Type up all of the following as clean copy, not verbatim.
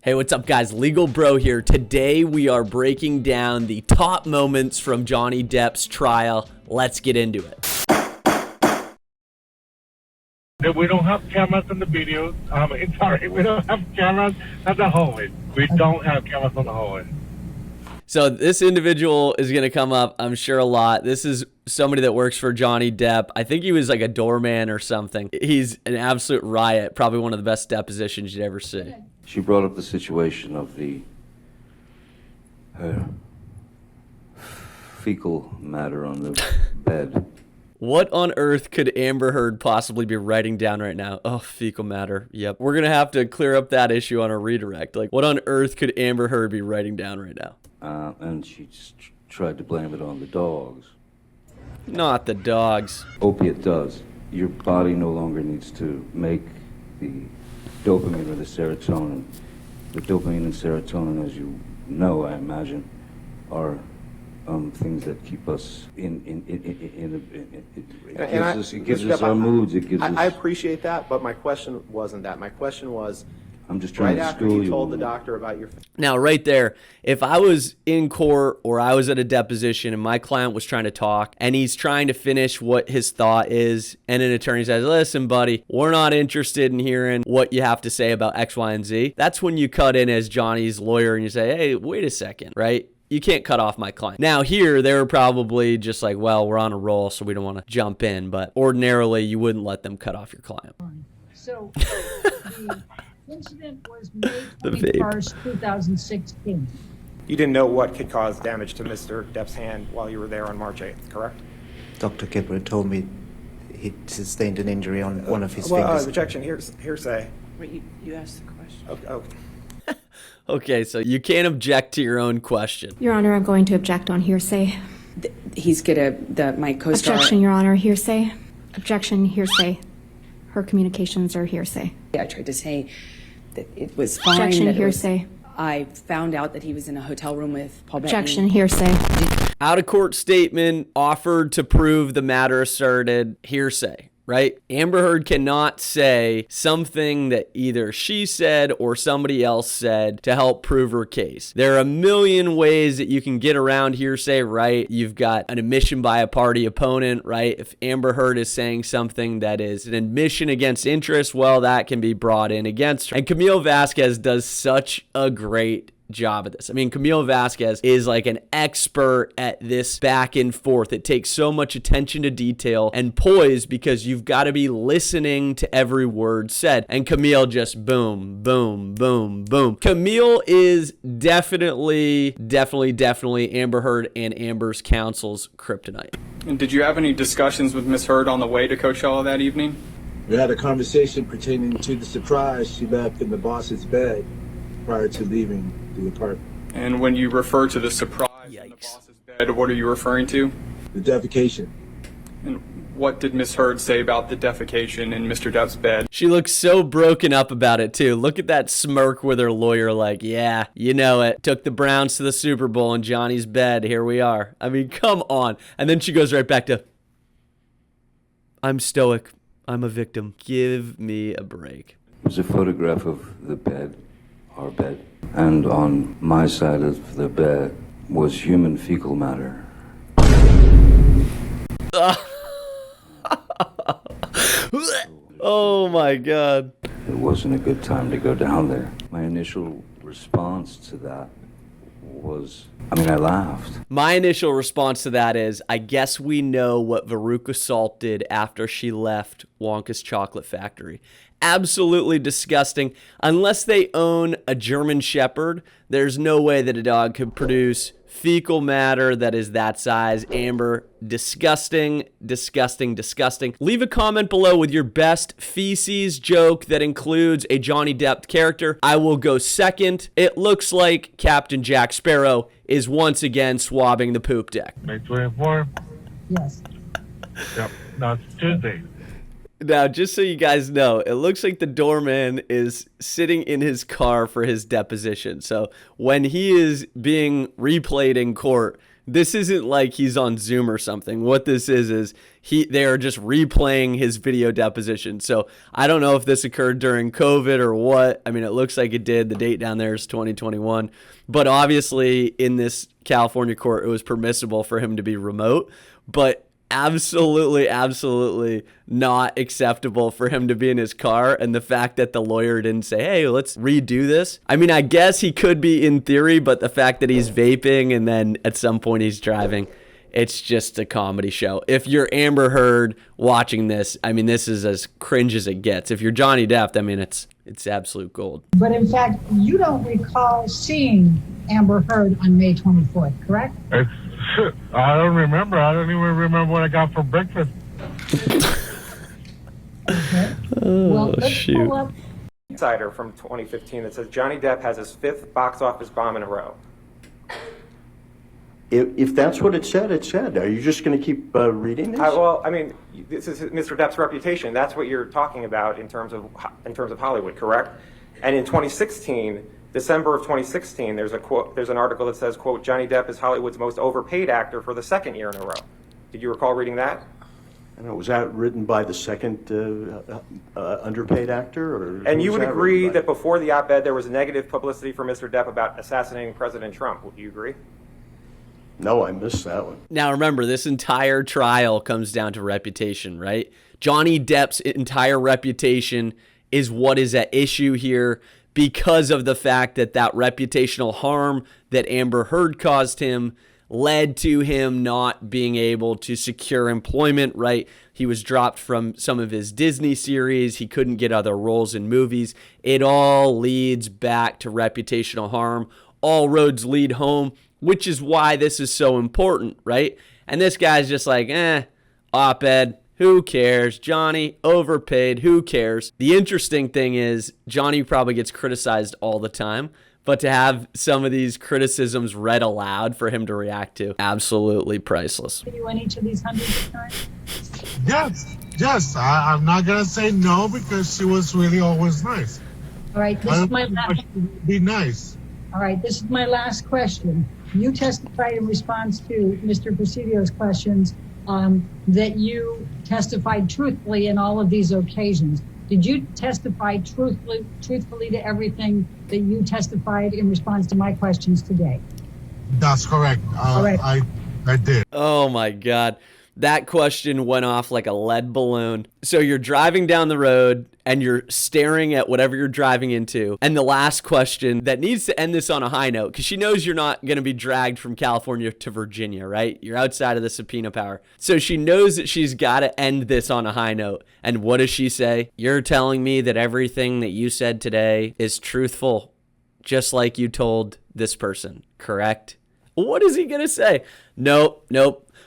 Hey, what's up, guys? LegalBro here. Today we are breaking down the top moments from Johnny Depp's trial. Let's get into it. We don't have cameras in the videos. Sorry, we don't have cameras at the hallway. We don't have cameras on the hallway. So this individual is going to come up, I'm sure, a lot. This is somebody that works for Johnny Depp. I think he was like a doorman or something. He's an absolute riot. Probably one of the best depositions you'd ever see. She brought up the situation of the fecal matter on the bed. What on earth could Amber Heard possibly be writing down right now? Oh, fecal matter. Yep. We're going to have to clear up that issue on a redirect. Like, what on earth could Amber Heard be writing down right now? And she just tried to blame it on the dogs. Not the dogs. Opiate does. Your body no longer needs to make the dopamine or the serotonin. The dopamine and serotonin, as you know, I imagine, are things that keep us it gives us our moods. It gives us. I appreciate that, but my question wasn't that. My question was, I'm just trying right to after school you told the you. doctor about your. Now, right there, if I was in court or I was at a deposition and my client was trying to talk and he's trying to finish what his thought is, and an attorney says, listen, buddy, we're not interested in hearing what you have to say about X, Y, and Z. That's when you cut in as Johnny's lawyer and you say, hey, wait a second, right? You can't cut off my client. Now here, they were probably just like, well, we're on a roll, so we don't want to jump in. But ordinarily, you wouldn't let them cut off your client. So the incident was May 21st, 2016. You didn't know what could cause damage to Mr. Depp's hand while you were there on March 8th, correct? Dr. Kipper told me he sustained an injury on one of his fingers. Objection, hearsay. Wait, you asked the question. Okay. Okay, so you can't object to your own question. Your Honor, I'm going to object on hearsay. He's my co-star. Objection, Your Honor, hearsay. Objection, hearsay. Her communications are hearsay. I tried to say that it was fine. Objection, that hearsay. I found out that he was in a hotel room with Paul Bettany. Objection, hearsay. Out of court statement offered to prove the matter asserted, hearsay, right? Amber Heard cannot say something that either she said or somebody else said to help prove her case. There are a million ways that you can get around hearsay, right? You've got an admission by a party opponent, right? If Amber Heard is saying something that is an admission against interest, well, that can be brought in against her. And Camille Vasquez does such a great job at this. I mean, Camille Vasquez is like an expert at this back and forth. It takes so much attention to detail and poise because you've got to be listening to every word said. And Camille just boom, boom, boom, boom. Camille is definitely Amber Heard and Amber's counsel's kryptonite. And did you have any discussions with Miss Heard on the way to Coachella that evening? We had a conversation pertaining to the surprise she left in the boss's bed prior to leaving the apartment. And when you refer to the surprise in the boss's bed, what are you referring to? The defecation. And what did Miss Heard say about the defecation in Mr. Depp's bed? She looks so broken up about it too. Look at that smirk with her lawyer like, yeah, you know it. Took the Browns to the Super Bowl in Johnny's bed. Here we are. I mean, come on. And then she goes right back to, I'm stoic. I'm a victim. Give me a break. There's a photograph of the bed, our bed, and on my side of the bed was human fecal matter. Oh my God. It wasn't a good time to go down there. My initial response to that was, I laughed. My initial response to that is, I guess we know what Veruca Salt did after she left Wonka's Chocolate Factory. Absolutely disgusting. Unless they own a German Shepherd, there's no way that a dog could produce fecal matter that is that size. Amber, disgusting, disgusting, disgusting. Leave a comment below with your best feces joke that includes a Johnny Depp character. I will go second. It looks like Captain Jack Sparrow is once again swabbing the poop deck. May 24th? Yes. Yep. No, it's Tuesday. Now, just so you guys know, it looks like the doorman is sitting in his car for his deposition. So when he is being replayed in court, this isn't like he's on Zoom or something. What this is they are just replaying his video deposition. So I don't know if this occurred during COVID or what. I mean, it looks like it did. The date down there is 2021. But obviously in this California court, it was permissible for him to be remote. But absolutely not acceptable for him to be in his car. And the fact that the lawyer didn't say, hey, let's redo this. I mean, I guess he could be in theory, but the fact that he's vaping and then at some point he's driving, it's just a comedy show. If you're Amber Heard watching this, I mean, this is as cringe as it gets. If you're Johnny Depp, I mean, it's absolute gold. But in fact, you don't recall seeing Amber Heard on May 24th, correct? I don't remember. I don't even remember what I got for breakfast. Okay. Oh, let's shoot. pull up. Insider from 2015 that says Johnny Depp has his 5th box office bomb in a row. If that's what it said, it said. Are you just going to keep reading this? Well, I mean, this is Mr. Depp's reputation. That's what you're talking about in terms of Hollywood, correct? And in 2016, December of 2016, there's an article that says, quote, Johnny Depp is Hollywood's most overpaid actor for the 2nd year in a row. Did you recall reading that? And was that written by the second underpaid actor? And you would agree that before the op-ed, there was negative publicity for Mr. Depp about assassinating President Trump. Would you agree? No, I missed that one. Now remember, this entire trial comes down to reputation, right? Johnny Depp's entire reputation is what is at issue here, because of the fact that reputational harm that Amber Heard caused him led to him not being able to secure employment, right? He was dropped from some of his Disney series. He couldn't get other roles in movies. It all leads back to reputational harm. All roads lead home, which is why this is so important, right? And this guy's just like, op-ed. Who cares? Johnny, overpaid. Who cares? The interesting thing is Johnny probably gets criticized all the time, but to have some of these criticisms read aloud for him to react to, absolutely priceless. You in each of these hundreds of times? Yes. I'm not going to say no because she was really always nice. All right, this is my last. Be nice. All right, this is my last question. You testified in response to Mr. Presidio's questions that you testified truthfully in all of these occasions. Did you testify truthfully to everything that you testified in response to my questions today? That's correct. All right. I did. Oh my God. That question went off like a lead balloon. So you're driving down the road and you're staring at whatever you're driving into. And the last question that needs to end this on a high note, because she knows you're not going to be dragged from California to Virginia, right? You're outside of the subpoena power. So she knows that she's got to end this on a high note. And what does she say? You're telling me that everything that you said today is truthful, just like you told this person, correct? What is he going to say? Nope.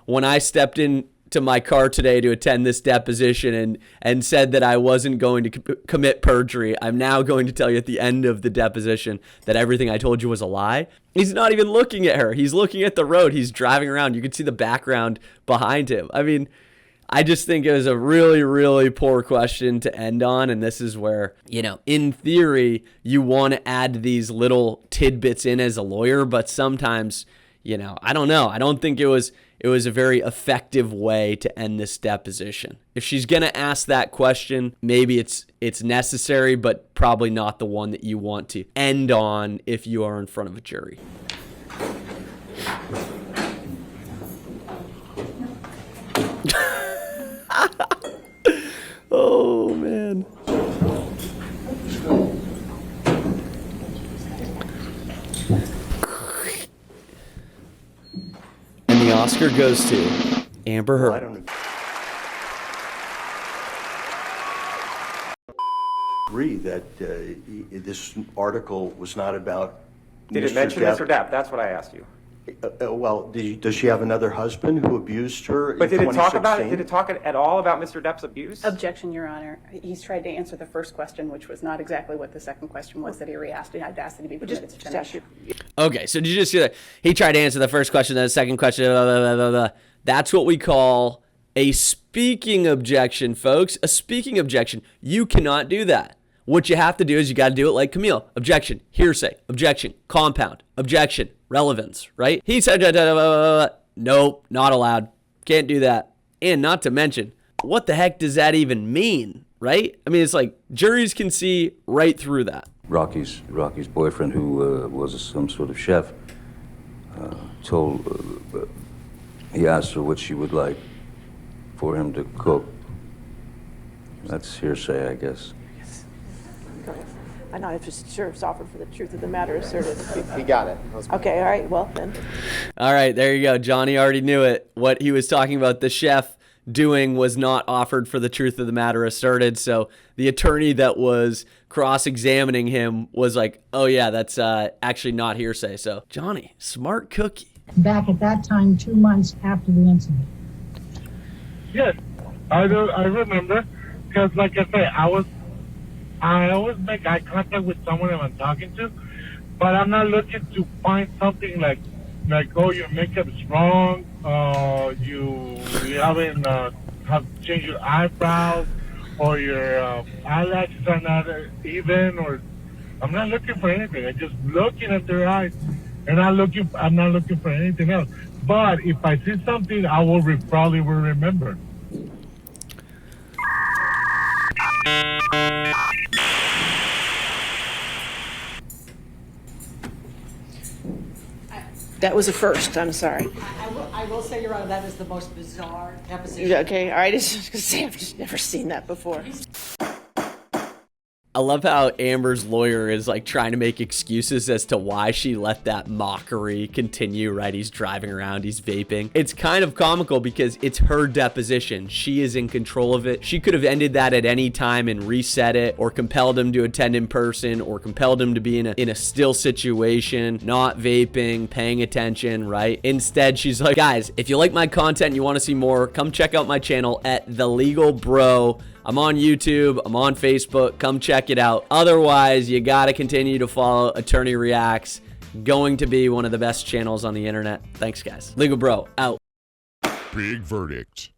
When I stepped into my car today to attend this deposition and said that I wasn't going to commit perjury, I'm now going to tell you at the end of the deposition that everything I told you was a lie. He's not even looking at her. He's looking at the road. He's driving around. You can see the background behind him. I mean, I just think it was a really, really poor question to end on. And this is where, in theory, you want to add these little tidbits in as a lawyer, but sometimes, I don't know. I don't think it was a very effective way to end this deposition. If she's going to ask that question, maybe it's necessary, but probably not the one that you want to end on if you are in front of a jury. Oh, man. And the Oscar goes to Amber Heard. I don't agree that this article was not about Did it mention Mr. Depp? That's what I asked you. Well, does she have another husband who abused her? But did it talk about it? 2016? Did it talk at all about Mr. Depp's abuse? Objection, Your Honor. He's tried to answer the first question, which was not exactly what the second question was that he re-asked. I'd asked that he be permitted to finish. Okay, so did you just hear that? He tried to answer the first question, then the second question, blah, blah, blah, blah, blah. That's what we call a speaking objection, folks. A speaking objection. You cannot do that. What you have to do is you got to do it like Camille. Objection, hearsay, objection, compound, objection, relevance, right? He said, nope, not allowed. Can't do that. And not to mention, what the heck does that even mean, right? I mean, it's like juries can see right through that. Rocky's boyfriend, who was some sort of chef, he asked her what she would like for him to cook. That's hearsay, I guess. I'm not just sure it's offered for the truth of the matter asserted. He got it. Okay, all right, well then. All right, there you go. Johnny already knew it. What he was talking about, the chef doing, was not offered for the truth of the matter asserted. So the attorney that was cross-examining him was like, oh yeah, that's actually not hearsay. So Johnny, smart cookie. Back at that time, 2 months after the incident. Yes, I remember, because like I say, I always make eye contact with someone that I'm talking to, but I'm not looking to find something like oh, your makeup's wrong, you haven't have changed your eyebrows, or your eyelashes are not even, or I'm not looking for anything. I'm just looking at their eyes, and I'm not looking for anything else. But if I see something, I will probably will remember. That was a first, I'm sorry. I will say, Your Honor, that is the most bizarre deposition. Okay, all right, I've just never seen that before. I love how Amber's lawyer is like trying to make excuses as to why she let that mockery continue, right? He's driving around, he's vaping. It's kind of comical because it's her deposition. She is in control of it. She could have ended that at any time and reset it, or compelled him to attend in person, or compelled him to be in a still situation, not vaping, paying attention, right? Instead, she's like, guys, if you like my content and you want to see more, come check out my channel at LegalBro. I'm on YouTube, I'm on Facebook, come check it out. Otherwise, you gotta continue to follow Attorney Reacts, going to be one of the best channels on the internet. Thanks, guys. LegalBro, out. Big verdict.